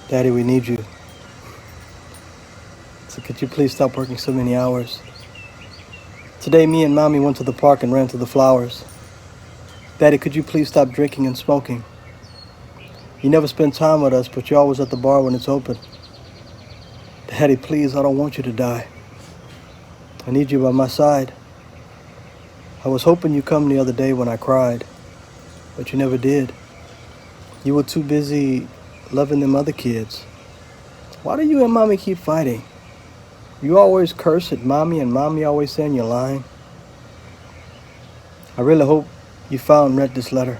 Daddy, we need you. So could you please stop working so many hours? Today, me and Mommy went to the park and ran to the flowers. Daddy, could you please stop drinking and smoking? You never spend time with us, but you're always at the bar when it's open. Daddy, please, I don't want you to die. I need you by my side. I was hoping you'd come the other day when I cried, but you never did. You were too busy loving them other kids. Why do you and Mommy keep fighting? You always curse at Mommy and Mommy always saying you're lying. I really hope you found and read this letter.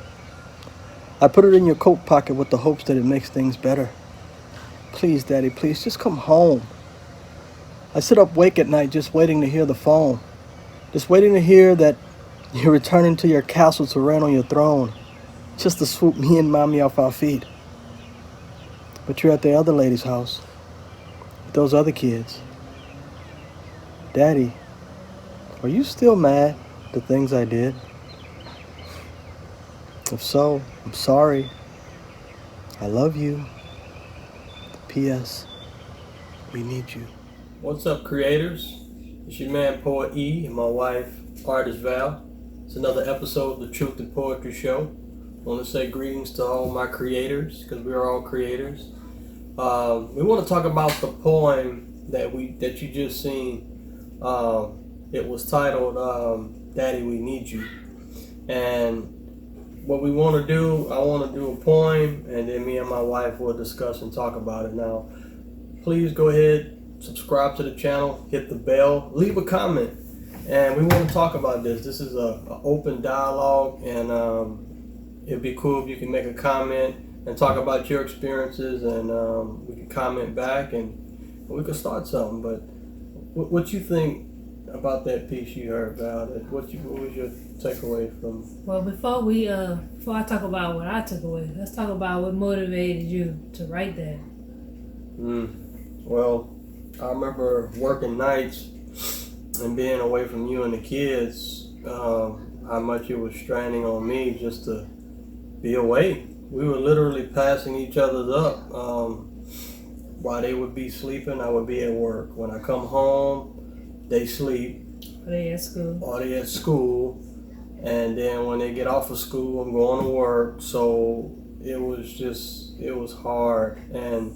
I put it in your coat pocket with the hopes that it makes things better. Please, Daddy, please, just come home. I sit up awake at night just waiting to hear the phone. Just waiting to hear that you're returning to your castle to reign on your throne. Just to swoop me and Mommy off our feet. But you're at the other lady's house. With those other kids. Daddy, are you still mad at the things I did? If so, I'm sorry. I love you. P.S. We need you. What's up, creators? It's your man, Poet E, and my wife, Artist Val. It's another episode of the Truth and Poetry Show. I want to say greetings to all my creators, because we are all creators. We want to talk about the poem that you just seen. It was titled Daddy, We Need You. And what we want to do, I want to do a poem, and then me and my wife will discuss and talk about it. Now, please go ahead, subscribe to the channel, hit the bell, leave a comment, and we want to talk about this. This is an open dialogue, and it'd be cool if you can make a comment and talk about your experiences, and we can comment back, and we can start something. But what you think about that piece you heard about it? What was your takeaway from? Well, before I talk about what I took away, let's talk about what motivated you to write that. Well, I remember working nights and being away from you and the kids. How much it was straining on me just to be away. We were literally passing each other's up. While they would be sleeping, I would be at work. When I come home, they sleep. Or they at school. Or they at school. And then when they get off of school, I'm going to work. So it was hard. And,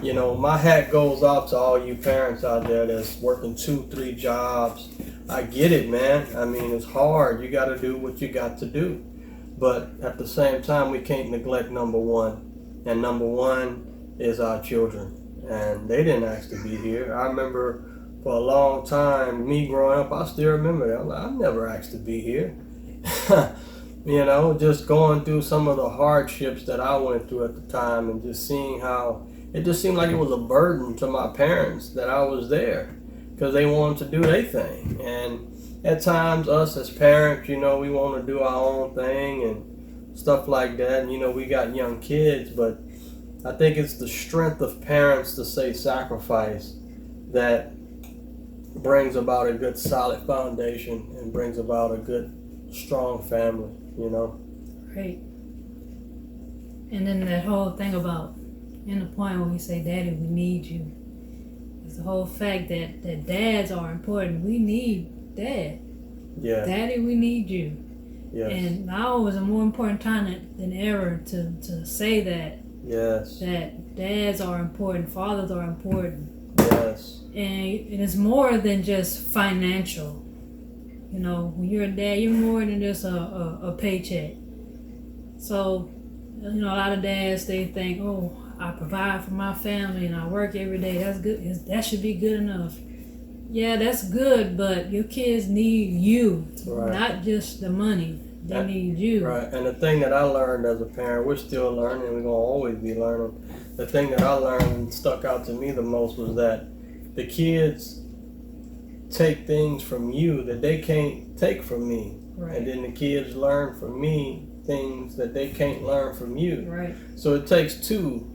you know, my hat goes off to all you parents out there that's working 2-3 jobs. I get it, man. I mean, it's hard. You got to do what you got to do. But at the same time, we can't neglect number one. And number one is our children. And they didn't ask to be here. I remember for a long time, me growing up, I still remember that. I'm like, I never asked to be here. You know, just going through some of the hardships that I went through at the time, and just seeing how it just seemed like it was a burden to my parents that I was there, because they wanted to do their thing. And at times, us as parents, you know, we want to do our own thing and stuff like that. And, you know, we got young kids, but I think it's the strength of parents to say sacrifice that brings about a good solid foundation and brings about a good strong family, you know. Right. And then that whole thing about in the point when we say, Daddy, we need you. It's the whole fact that dads are important. We need Dad. Yeah. Daddy, we need you. Yes. And now is a more important time than ever to say that. Yes. That dads are important, fathers are important. Yes. And it's more than just financial. You know, when you're a dad, you're more than just a paycheck. So, you know, a lot of dads, they think, oh, I provide for my family and I work every day. That's good. That should be good enough. Yeah, that's good, but your kids need you, right. Not just the money. They need you. Right. And the thing that I learned as a parent, we're still learning, we're going to always be learning. The thing that I learned and stuck out to me the most was that the kids take things from you that they can't take from me. Right. And then the kids learn from me things that they can't learn from you. Right. So it takes two,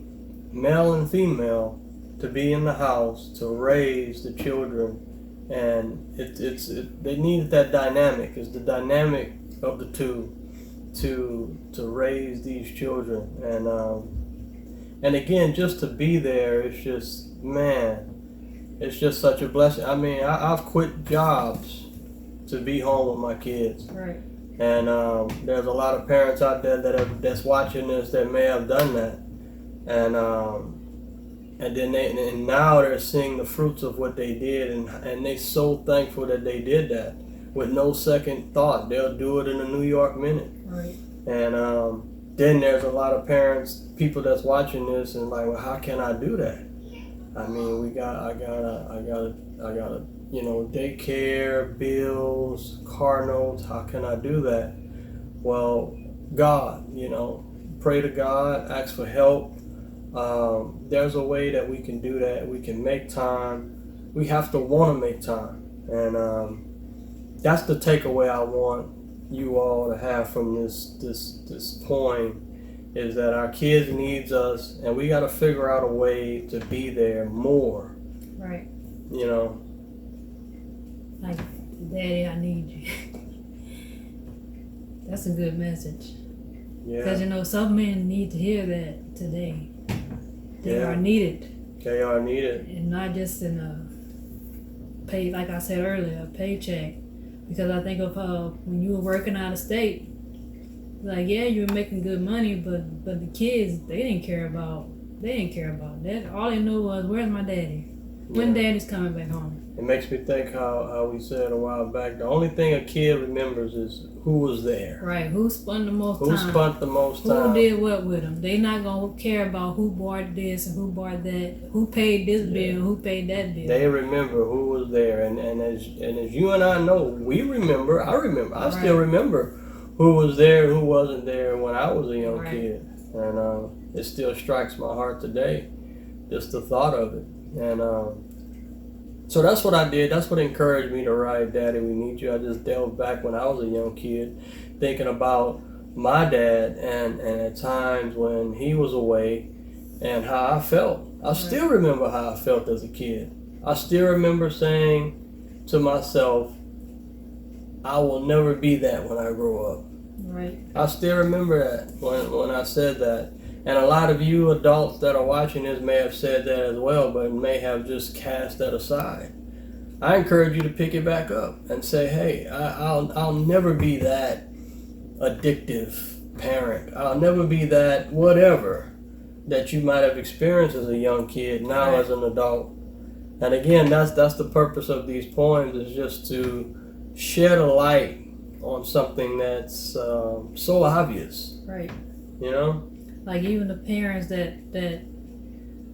male and female, to be in the house to raise the children. And they need that dynamic. It's the dynamic of the two to raise these children. And And again, just to be there, it's just, man, it's just such a blessing. I mean, I've quit jobs to be home with my kids. Right. And there's a lot of parents out there that's watching this that may have done that. And then and now they're seeing the fruits of what they did, and they're so thankful that they did that with no second thought. They'll do it in a New York minute. Right. And then there's a lot of parents, people that's watching this, and like, well, how can I do that? I mean, I gotta, you know, daycare, bills, car notes. How can I do that? Well, God, you know, pray to God, ask for help. There's a way that we can do that. We can make time. We have to want to make time, and that's the takeaway I want you all to have from this point, is that our kids needs us, and we got to figure out a way to be there more. Right. You know. Like, Daddy, I need you. That's a good message. Yeah. Because, you know, some men need to hear that today. They Yeah. are needed. They are needed. And not just in a pay, like I said earlier, a paycheck. Because I think of when you were working out of state, like, yeah, you were making good money, but the kids, they didn't care about that. All they knew was, where's my daddy? When daddy's coming back home? It makes me think how we said a while back, the only thing a kid remembers is who was there. Right, who spent the most Who time? spent the most time? Who did what with them? They not gonna care about who bought this and who bought that, who paid this bill, who paid that bill. They remember who was there, and as you and I know, we remember. I still remember who was there and who wasn't there when I was a young kid, and it still strikes my heart today, just the thought of it. And so that's what I did. That's what encouraged me to write Daddy, We Need You. I just delved back when I was a young kid, thinking about my dad and at times when he was away and how I felt. I still remember how I felt as a kid. I still remember saying to myself, I will never be that when I grow up. Right. I still remember that when I said that. And a lot of you adults that are watching this may have said that as well, but may have just cast that aside. I encourage you to pick it back up and say, hey, I'll never be that addictive parent. I'll never be that whatever that you might have experienced as a young kid, now as an adult. And again, that's the purpose of these poems, is just to shed a light on something that's so obvious. Right. You know? Like even the parents that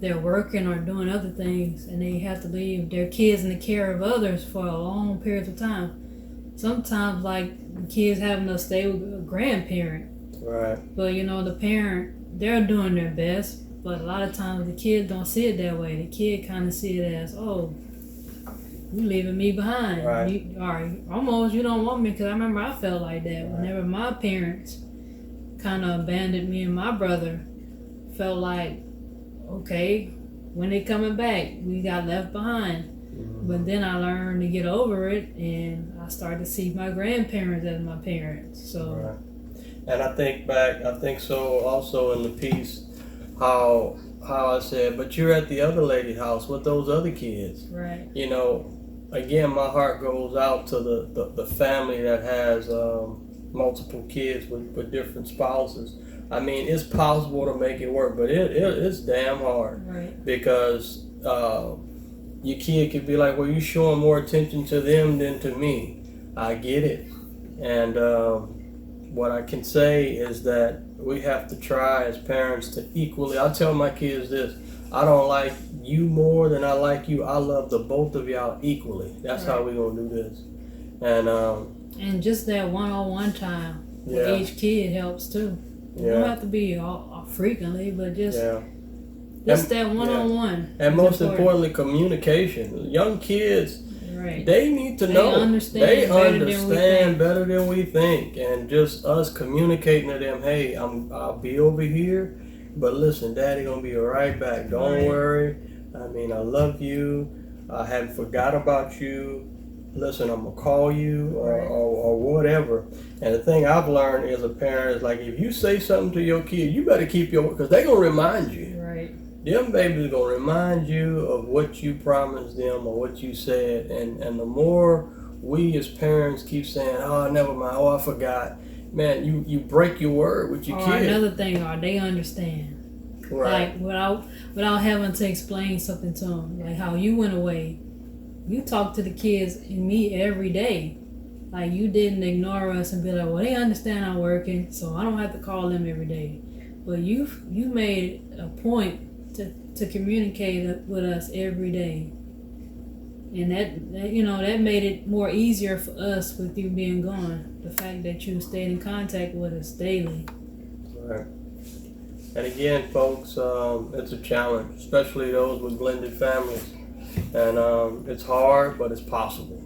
they're working or doing other things and they have to leave their kids in the care of others for a long period of time. Sometimes like the kids having to stay with a grandparent. Right. But you know, the parent, they're doing their best, but a lot of times the kids don't see it that way. The kid kind of see it as, oh, you leaving me behind. Right. You don't want me, because I remember I felt like that. Whenever my parents kind of abandoned me and my brother, felt like, okay, when they coming back, we got left behind. But then I learned to get over it, and I started to see my grandparents as my parents. So. Right. And I think so also in the piece, how I said, but you're at the other lady's house with those other kids. Right. You know, again, my heart goes out to the family that has multiple kids with different spouses. I mean, it's possible to make it work, but it's damn hard. Right. Because your kid could be like, well, you're showing more attention to them than to me. I get it. And what I can say is that we have to try as parents to equally, I tell my kids this, I don't like you more than I like you. I love the both of y'all equally. That's how we're going to do this. And just that one-on-one time with each kid helps too. You don't have to be all frequently, but just that one-on-one. And most importantly, communication. Young kids, right, they need to know. They understand better better than we think. And just us communicating to them, hey, I'll be over here, but listen, Daddy gonna be right back. Don't worry. I mean, I love you. I hadn't forgot about you. Listen, I'm gonna call you or whatever. And the thing I've learned as a parent is, like, if you say something to your kid, you better keep your, because they're gonna remind you. Right. them babies gonna remind you of what you promised them or what you said, and the more we as parents keep saying, "Oh, never mind. Oh, I forgot." Man, you break your word with your Or kid. another thing, or they understand. Right. Like without having to explain something to them, like how you went away, you talk to the kids and me every day. Like you didn't ignore us and be like, well, they understand I'm working, so I don't have to call them every day. But you made a point to communicate with us every day, and that made it more easier for us with you being gone. The fact that you stayed in contact with us daily. Right. And again, folks, it's a challenge, especially those with blended families, and it's hard, but it's possible.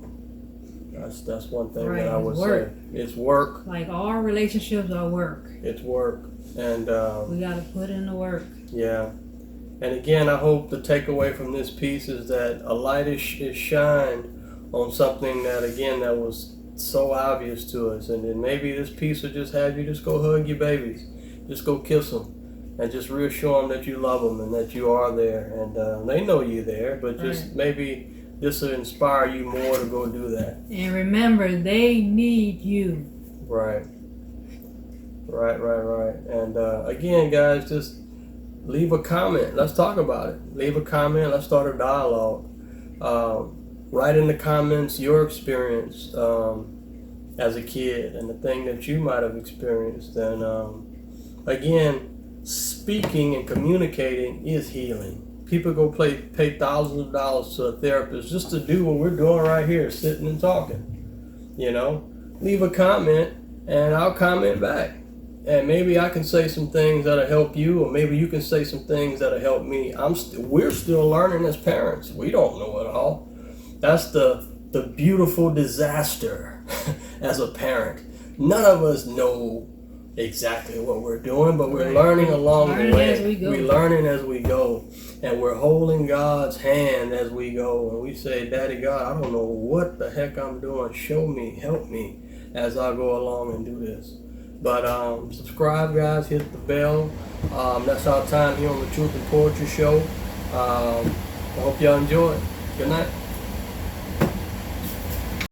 That's one thing Right, that I would work. say. It's work. Like all relationships are work. It's work, and We gotta put in the work. yeah. And again, I hope the takeaway from this piece is that a light is shined on something that was so obvious to us, and then maybe this piece will just have you just go hug your babies, just go kiss them, and just reassure them that you love them and that you are there, and they know you're there, but just maybe this will inspire you more to go do that. And remember, they need you. Right. And again, guys, just leave a comment. Let's talk about it. Leave a comment. Let's start a dialogue. Write in the comments your experience as a kid and the thing that you might have experienced. And again, speaking and communicating is healing. People go pay thousands of dollars to a therapist just to do what we're doing right here, sitting and talking. Leave a comment and I'll comment back. And maybe I can say some things that'll help you, or maybe you can say some things that'll help me. We're still learning as parents. We don't know it all. That's the beautiful disaster as a parent. None of us know exactly what we're doing, but we're learning along the way. We're learning as we go, and we're holding God's hand as we go. And we say, "Daddy God, I don't know what the heck I'm doing. Show me, help me as I go along and do this." But subscribe, guys. Hit the bell. That's our time here on the Truth and Poetry Show. I hope y'all enjoy it. Good night.